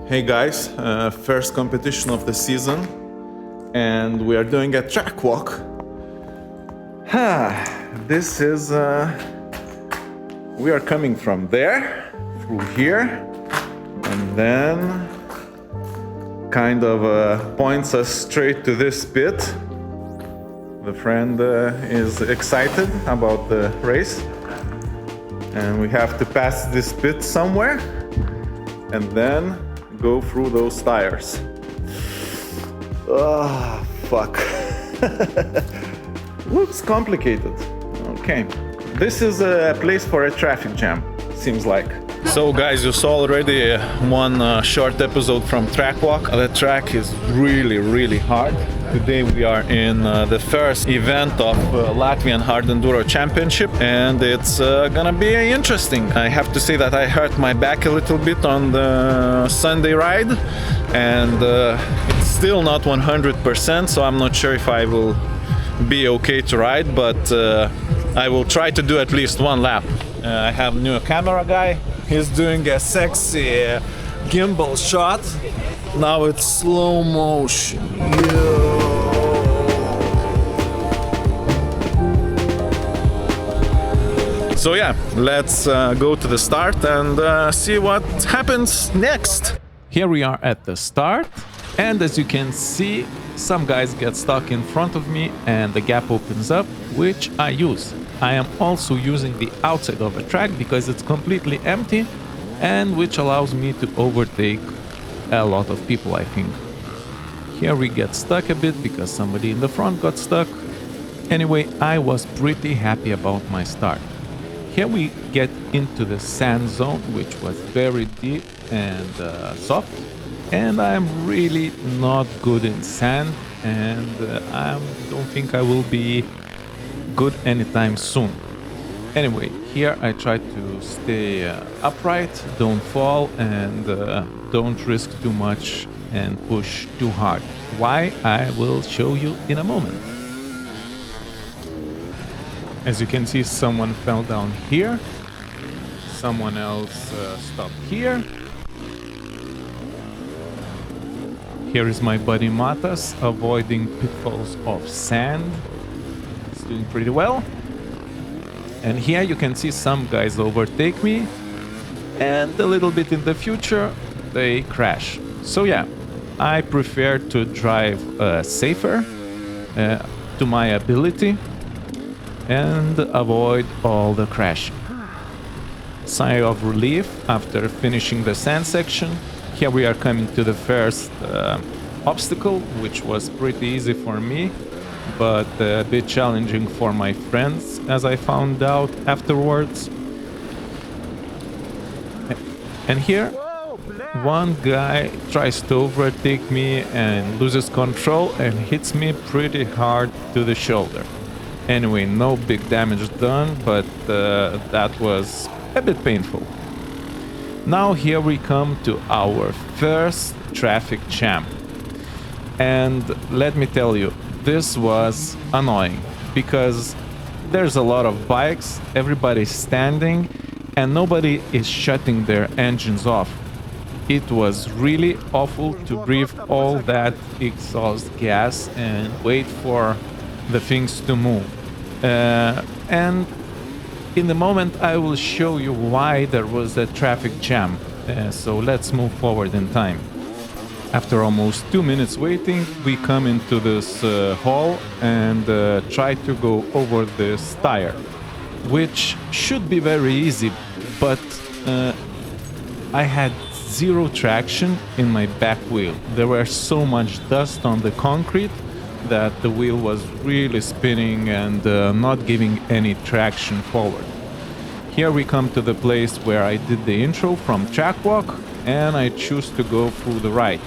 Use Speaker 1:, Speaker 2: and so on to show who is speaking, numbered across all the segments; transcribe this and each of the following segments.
Speaker 1: Hey guys, first competition of the season, and we are doing a track walk. This is, we are coming from there, through here, and then kind of points us straight to this pit. The friend is excited about the race, and we have to pass this pit somewhere, and then go through those tires. Oh, fuck. Looks complicated. Okay. This is a place for a traffic jam, seems like. So guys, you saw already one short episode from track walk. The track is really hard. Today we are in the first event of Latvian Hard Enduro Championship, and it's gonna be interesting. I have to say that I hurt my back a little bit on the Sunday ride, and it's still not 100%, so I'm not sure if I will be okay to ride, but I will try to do at least one lap. I have a new camera guy. He's doing a sexy gimbal shot. Now it's slow motion. So yeah, let's go to the start and see what happens next. Here we are at the start, and as you can see, some guys get stuck in front of me and the gap opens up, which I use. I am also using the outside of the track because it's completely empty, and which allows me to overtake a lot of people, I think. Here we get stuck a bit because somebody in the front got stuck. Anyway, I was pretty happy about my start. Here we get into the sand zone, which was very deep and soft, and I'm really not good in sand, and I don't think I will be good anytime soon. Anyway, here I try to stay upright, don't fall, and don't risk too much and push too hard. Why? I will show you in a moment. As you can see, someone fell down here, someone else stopped here. Here is my buddy Matas avoiding pitfalls of sand. He's doing pretty well. And here you can see some guys overtake me, and a little bit in the future they crash. So yeah, I prefer to drive safer to my ability and avoid all the crashing. Sigh of relief after finishing the sand section. Here we are coming to the first obstacle, which was pretty easy for me, but a bit challenging for my friends, as I found out afterwards. And here, one guy tries to overtake me and loses control and hits me pretty hard to the shoulder. Anyway, no big damage done, but that was a bit painful. Now here we come to our first traffic jam. And let me tell you, this was annoying because there's a lot of bikes, everybody's standing, and nobody is shutting their engines off. It was really awful to breathe all that exhaust gas and wait for the things to move. And in the moment I will show you why there was a traffic jam. So let's move forward in time. After almost 2 minutes waiting, we come into this hall and try to go over this tire, which should be very easy, but I had zero traction in my back wheel. There was so much dust on the concrete that the wheel was really spinning and not giving any traction forward. Here we come to the place where I did the intro from track walk, and I choose to go through the right.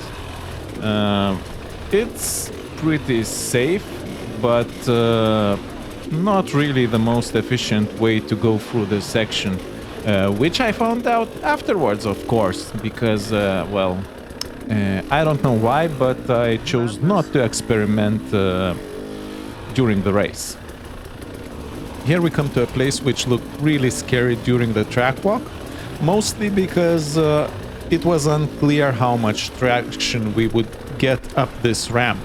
Speaker 1: It's pretty safe, but not really the most efficient way to go through this section, which I found out afterwards, of course, because, well, I don't know why, but I chose not to experiment during the race. Here we come to a place which looked really scary during the track walk, mostly because it was unclear how much traction we would get up this ramp.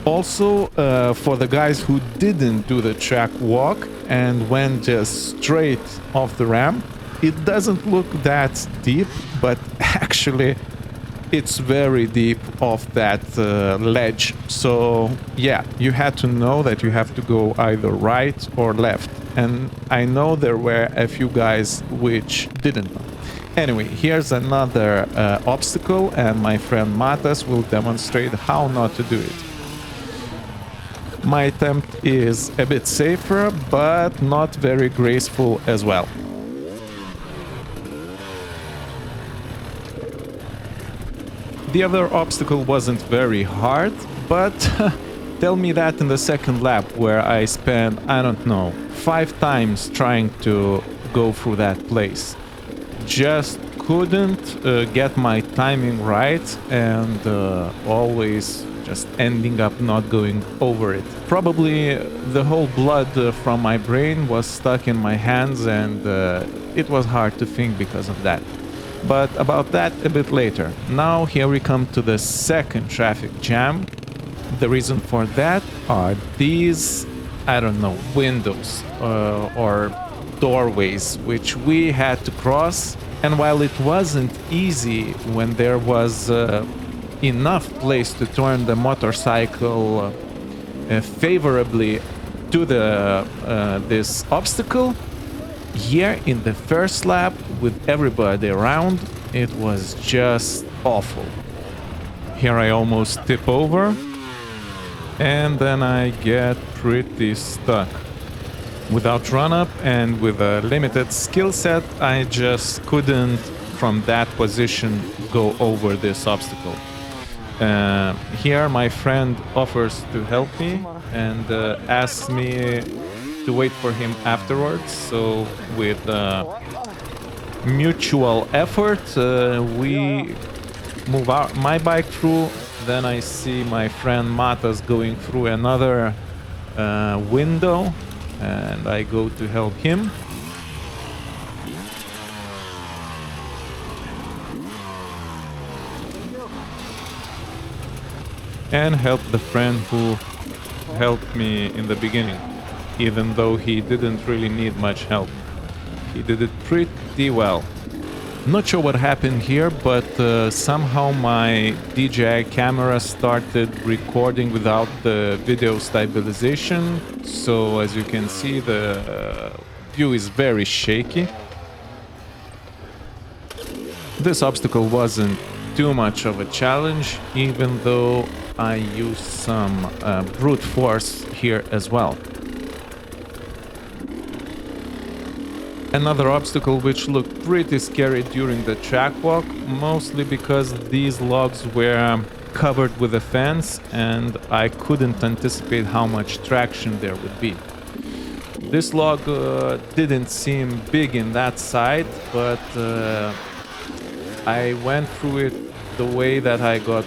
Speaker 1: Also, for the guys who didn't do the track walk and went just straight off the ramp, it doesn't look that deep, but actually it's very deep off that ledge. So yeah, you had to know that you have to go either right or left. And I know there were a few guys which didn't know. Anyway, here's another obstacle, and my friend Matas will demonstrate how not to do it. My attempt is a bit safer, but not very graceful as well. The other obstacle wasn't very hard, but tell me that in the second lap, where I spent, I don't know, 5 times trying to go through that place. Just couldn't get my timing right, and always just ending up not going over it. Probably the whole blood from my brain was stuck in my hands, and it was hard to think because of that. But about that a bit later. Now here we come to the second traffic jam. The reason for that are these, I don't know, windows or doorways which we had to cross. And while it wasn't easy when there was enough place to turn the motorcycle favorably to this obstacle, here in the first lap with everybody around, it was just awful. Here I almost tip over, and then I get pretty stuck. Without run-up and with a limited skill set, I just couldn't, from that position, go over this obstacle. Here my friend offers to help me and asks me to wait for him afterwards. So with mutual effort, we move my bike through. Then I see my friend Matas going through another window, and I go to help him. And help the friend who helped me in the beginning, even though he didn't really need much help. He did it pretty well. Not sure what happened here, but somehow my DJI camera started recording without the video stabilization. So as you can see, the view is very shaky. This obstacle wasn't too much of a challenge, even though I used some brute force here as well. Another obstacle which looked pretty scary during the track walk, mostly because these logs were covered with a fence and I couldn't anticipate how much traction there would be. This log didn't seem big in that side, but I went through it the way that I got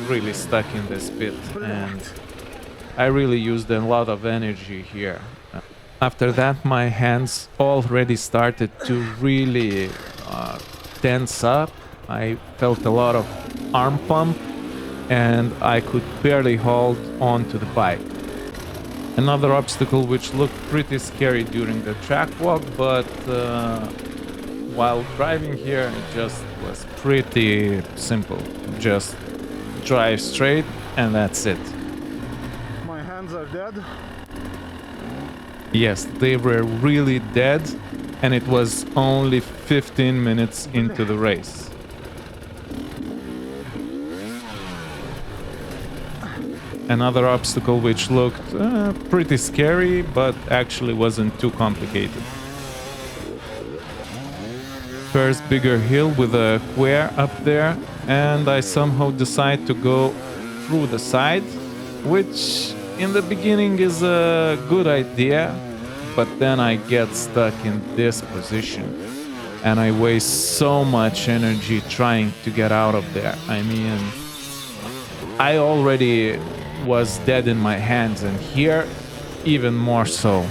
Speaker 1: really stuck in this pit, and I really used a lot of energy here. After that, my hands already started to really tense up. I felt a lot of arm pump, and I could barely hold on to the bike. Another obstacle which looked pretty scary during the track walk, but while driving here, it just was pretty simple. Just drive straight, and that's it.
Speaker 2: My hands are dead.
Speaker 1: Yes, they were really dead, and it was only 15 minutes into the race. Another obstacle which looked pretty scary, but actually wasn't too complicated. First bigger hill with a square up there, and I somehow decide to go through the side, which in the beginning is a good idea, but then I get stuck in this position and I waste so much energy trying to get out of there. I mean, I already was dead in my hands, and here even more so.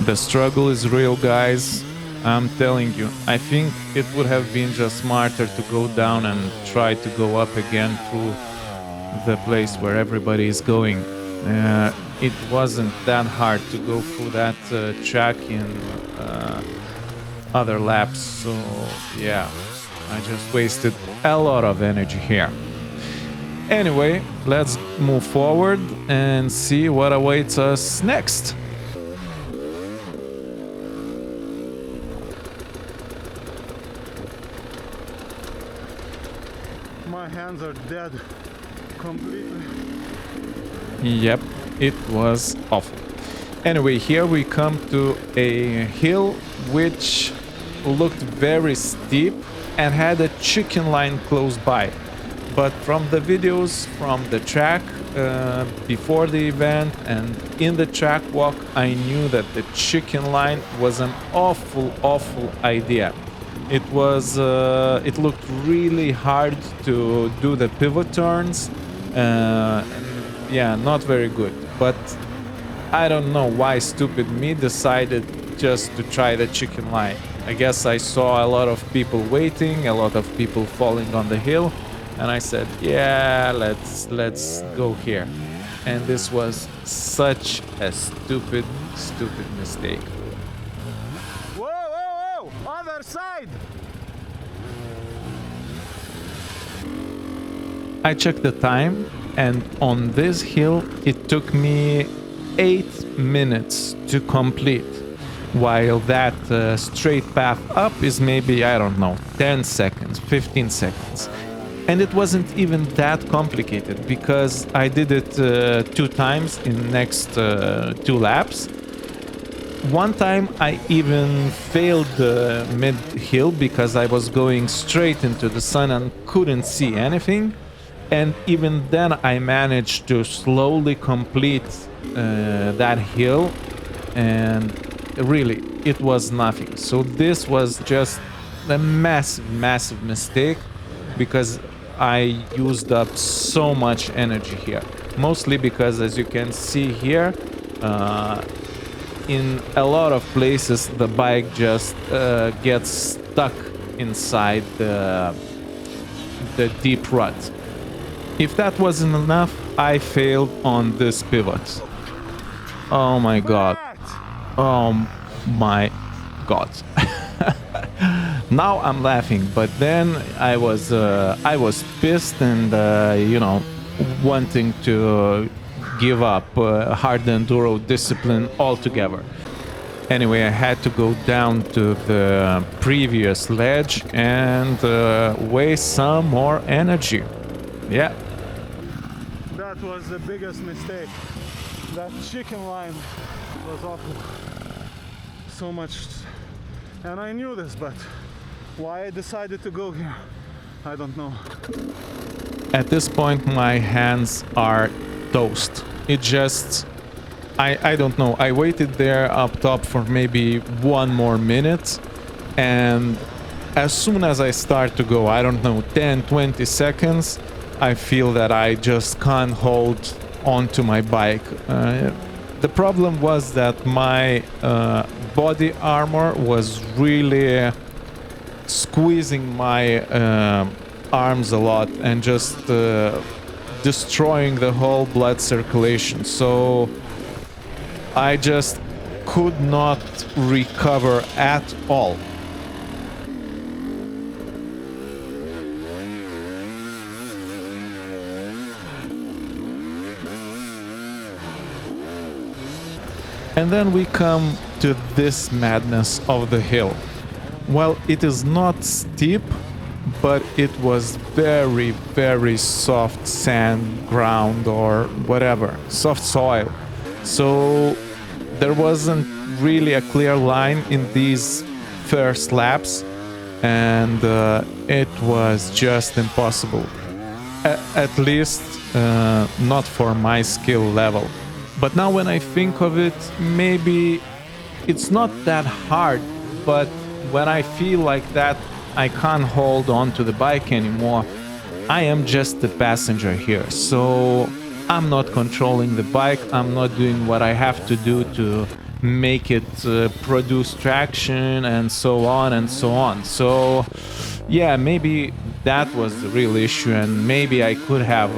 Speaker 1: The struggle is real, guys. I'm telling you. I think it would have been just smarter to go down and try to go up again through the place where everybody is going. It wasn't that hard to go through that track in other laps. So yeah, I just wasted a lot of energy here. Anyway, let's move forward and see what awaits us next.
Speaker 2: My hands are dead completely.
Speaker 1: Yep, it was awful. Anyway, here we come to a hill which looked very steep and had a chicken line close by. But from the videos from the track before the event and in the track walk, I knew that the chicken line was an awful idea. It was, it looked really hard to do the pivot turns. Yeah, not very good. But I don't know why stupid me decided just to try the chicken line. I guess I saw a lot of people waiting, a lot of people falling on the hill, and I said, yeah, let's go here. And this was such a stupid mistake.
Speaker 2: Whoa, whoa, whoa! Other side!
Speaker 1: I checked the time, and on this hill it took me 8 minutes to complete, while that straight path up is maybe, I don't know, 10 seconds, 15 seconds. And it wasn't even that complicated because I did it 2 times in next 2 laps. One time I even failed the mid-hill because I was going straight into the sun and couldn't see anything. And even then I managed to slowly complete that hill, and really it was nothing. So this was just a massive mistake because I used up so much energy here. Mostly because, as you can see here, in a lot of places the bike just gets stuck inside the deep rut. If that wasn't enough, I failed on this pivot. Oh my god. Oh my god. Now I'm laughing, but then I was pissed and you know, wanting to give up hard enduro discipline altogether. Anyway, I had to go down to the previous ledge and waste some more energy. Yeah.
Speaker 2: That was the biggest mistake. That chicken line was awful. So much. And I knew this, but why I decided to go here, I don't know.
Speaker 1: At this point, my hands are toast. It just... I don't know. I waited there up top for maybe 1 more minute, and as soon as I start to go, I don't know, 10-20 seconds, I feel that I just can't hold onto my bike. The problem was that my body armor was really squeezing my arms a lot and just destroying the whole blood circulation. So I just could not recover at all. And then we come to this madness of the hill. Well, it is not steep, but it was very, very soft sand ground or whatever, soft soil. So there wasn't really a clear line in these first laps, and it was just impossible. At least not for my skill level. But now when I think of it, maybe it's not that hard, but when I feel like that I can't hold on to the bike anymore, I am just the passenger here. So I'm not controlling the bike, I'm not doing what I have to do to make it produce traction and so on and so on. So yeah, maybe that was the real issue, and maybe I could have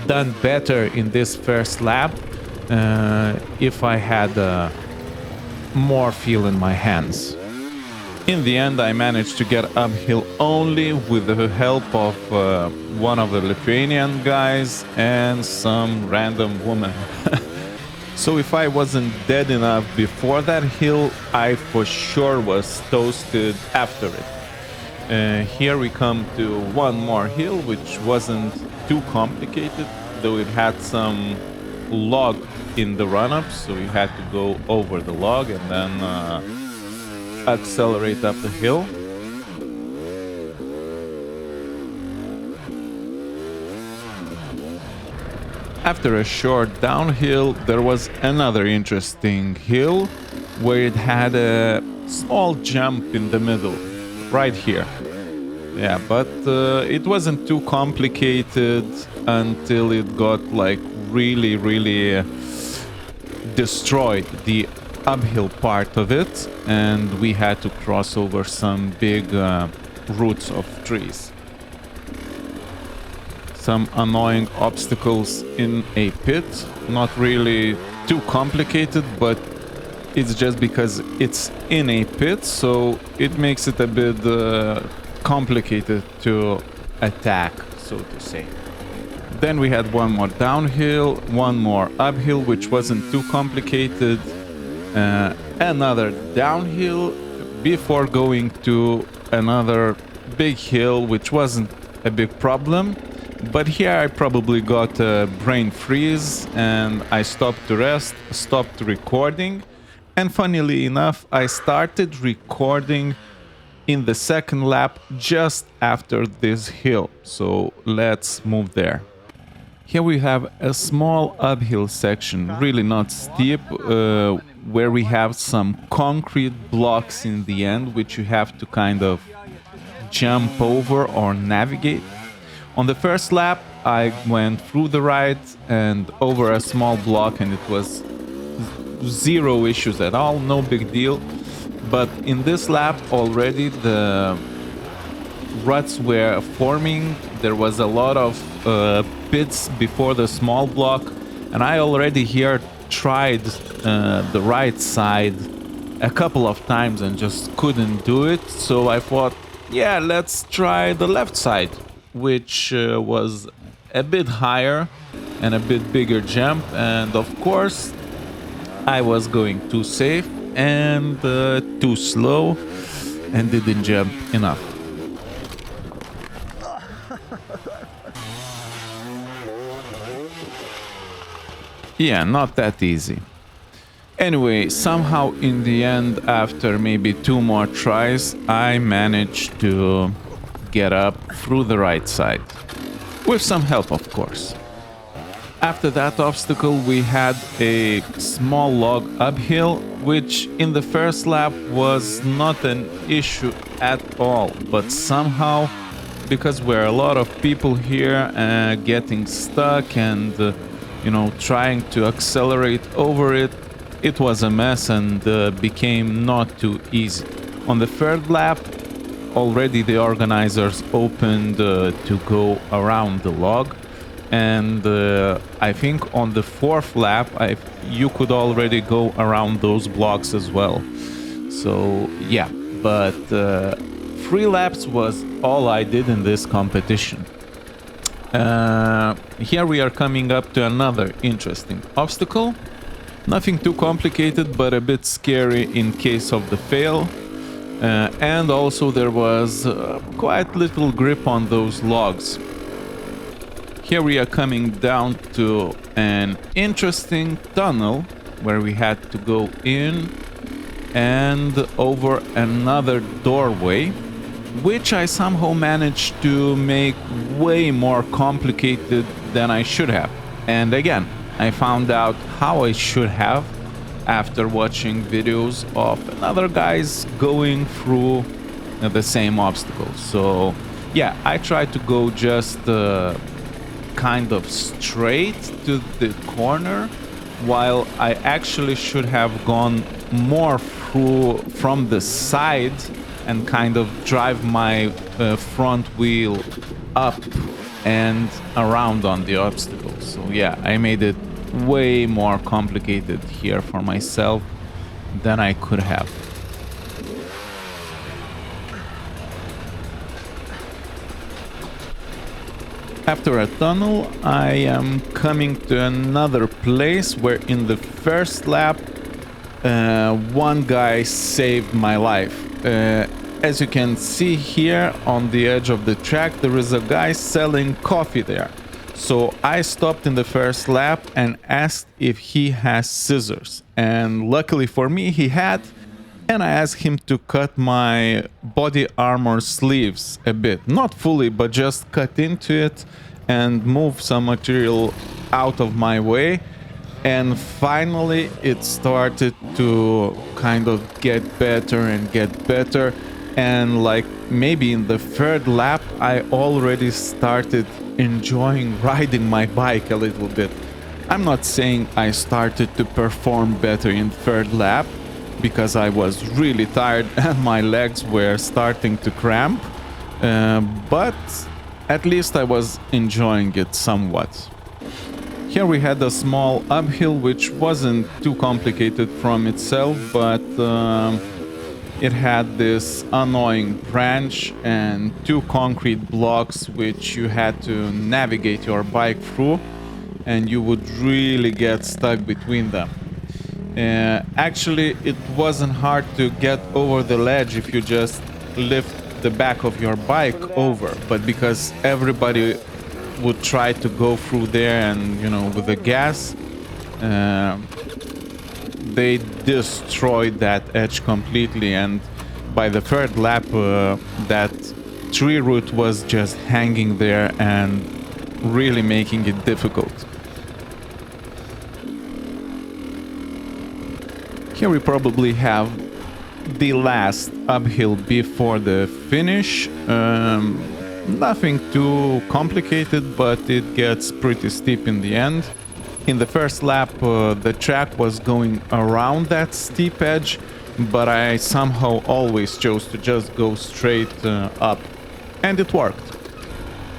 Speaker 1: done better in this first lap if I had more feel in my hands. In the end, I managed to get uphill only with the help of one of the Lithuanian guys and some random woman. So if I wasn't dead enough before that hill, I for sure was toasted after it. Here we come to one more hill, which wasn't too complicated, though it had some log in the run-up, so you had to go over the log and then accelerate up the hill. After a short downhill, there was another interesting hill where it had a small jump in the middle, right here. Yeah, but it wasn't too complicated until it got like really destroyed the uphill part of it, and we had to cross over some big roots of trees. Some annoying obstacles in a pit, not really too complicated, but it's just because it's in a pit, so it makes it a bit complicated to attack, so to say. Then we had one more downhill, one more uphill, which wasn't too complicated, another downhill before going to another big hill, which wasn't a big problem. But here I probably got a brain freeze and I stopped to rest, stopped recording. And funnily enough, I started recording in the second lap just after this hill. So let's move there. Here we have a small uphill section, really not steep, where we have some concrete blocks in the end, which you have to kind of jump over or navigate. On the first lap, I went through the right and over a small block, and it was zero issues at all, no big deal. But in this lap already the ruts were forming. There was a lot of pits before the small block, and I already here tried the right side a couple of times and just couldn't do it. So I thought, yeah, let's try the left side, which was a bit higher and a bit bigger jump. And of course I was going too safe and too slow and didn't jump enough. Yeah, not that easy. Anyway, somehow in the end, after maybe 2 more tries, I managed to get up through the right side. With some help, of course. After that obstacle, we had a small log uphill, which in the first lap was not an issue at all. But somehow, because we're a lot of people here getting stuck and trying to accelerate over it, it was a mess and became not too easy. On the third lap, already the organizers opened to go around the log, and I think on the fourth lap you could already go around those blocks as well. So yeah, but 3 laps was all I did in this competition. Here we are coming up to another interesting obstacle. Nothing too complicated, but a bit scary in case of the fail. And also there was quite little grip on those logs. Here we are coming down to an interesting tunnel where we had to go in and over another doorway, which I somehow managed to make way more complicated than I should have. And again, I found out how I should have after watching videos of other guys going through the same obstacles. So yeah, I tried to go just kind of straight to the corner, while I actually should have gone more through from the side and kind of drive my front wheel up and around on the obstacle. So yeah, I made it way more complicated here for myself than I could have. After a tunnel, I am coming to another place where in the first lap one guy saved my life. As you can see here on the edge of the track, there is a guy selling coffee there. So I stopped in the first lap and asked if he has scissors. And luckily for me, he had. And I asked him to cut my body armor sleeves a bit. Not fully, but just cut into it and move some material out of my way. And finally, it started to kind of get better and get better. And like maybe in the third lap, I already started enjoying riding my bike a little bit. I'm not saying I started to perform better in third lap, because I was really tired and my legs were starting to cramp, but at least I was enjoying it somewhat. Here we had a small uphill which wasn't too complicated from itself, but it had this annoying branch and two concrete blocks which you had to navigate your bike through, and you would really get stuck between them. Actually, it wasn't hard to get over the ledge if you just lift the back of your bike over, but because everybody would try to go through there and, you know, with the gas, they destroyed that edge completely, and by the third lap, that tree root was just hanging there and really making it difficult. Here we probably have the last uphill before the finish. Nothing too complicated, but it gets pretty steep in the end. In the first lap, the track was going around that steep edge, but I somehow always chose to just go straight up, and it worked.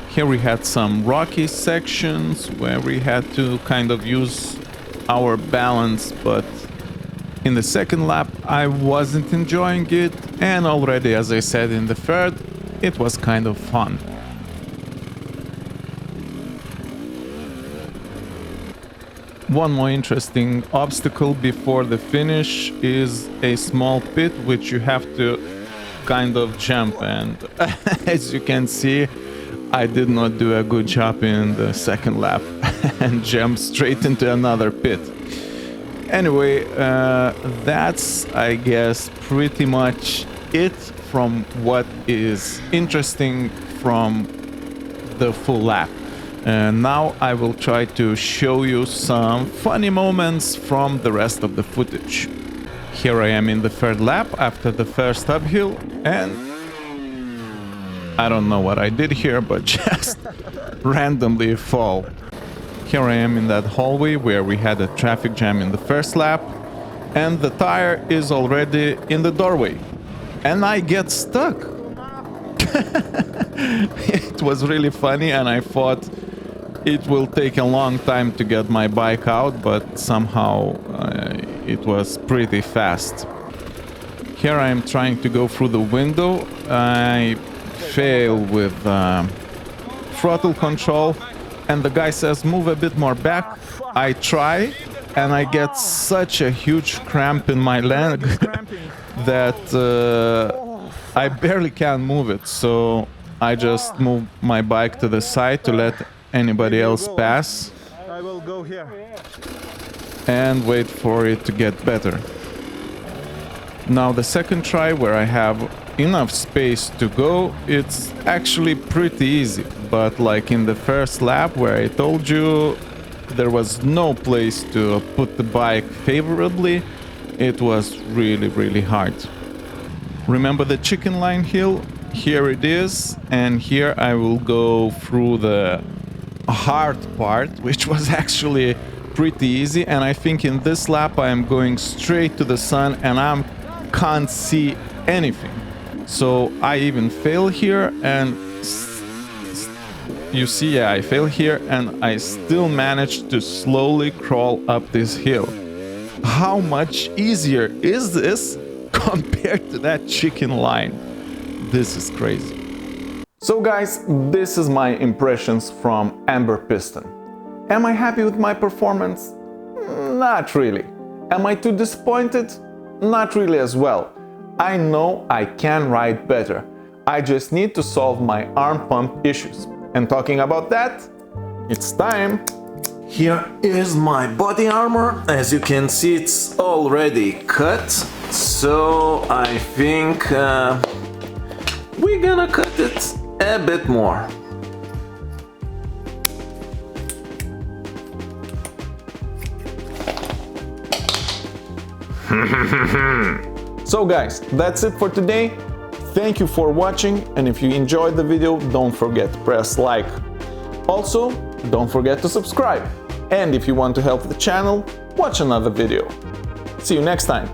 Speaker 1: Here we had some rocky sections where we had to kind of use our balance, but in the second lap, I wasn't enjoying it, and already, as I said, in the third, it was kind of fun. One more interesting obstacle before the finish is a small pit which you have to kind of jump, and as you can see, I did not do a good job in the second lap and jumped straight into another pit. Anyway, that's, I guess, pretty much it from what is interesting from the full lap. Now I will try to show you some funny moments from the rest of the footage. Here I am in the third lap after the first uphill, and I don't know what I did here, but just randomly fall. Here I am in that hallway where we had a traffic jam in the first lap, and the tire is already in the doorway, and I get stuck. It was really funny, and I thought it will take a long time to get my bike out, but somehow it was pretty fast. Here I am trying to go through the window. I fail with throttle control, and the guy says move a bit more back. I try, and I get such a huge cramp in my leg that I barely can move it, so I just move my bike to the side to let anybody else pass.
Speaker 2: I will go here
Speaker 1: and wait for it to get better. Now the second try, where I have enough space to go, it's actually pretty easy, but like in the first lap where I told you there was no place to put the bike favorably, it was really hard. Remember the chicken line hill? Here it is, and here I will go through the hard part, which was actually pretty easy. And I think in this lap I am going straight to the sun and I can't see anything. So I even fail here, and you see, yeah, I fail here and I still managed to slowly crawl up this hill. How much easier is this compared to that chicken line? This is crazy. So guys, this is my impressions from Amber Piston. Am I happy with my performance? Not really. Am I too disappointed? Not really as well. I know I can ride better. I just need to solve my arm pump issues. And talking about that, it's time. Here is my body armor. As you can see, it's already cut. So I think we're gonna cut it a bit more. So guys, that's it for today. Thank you for watching, and if you enjoyed the video, don't forget to press like. Also, don't forget to subscribe. And if you want to help the channel, watch another video. See you next time.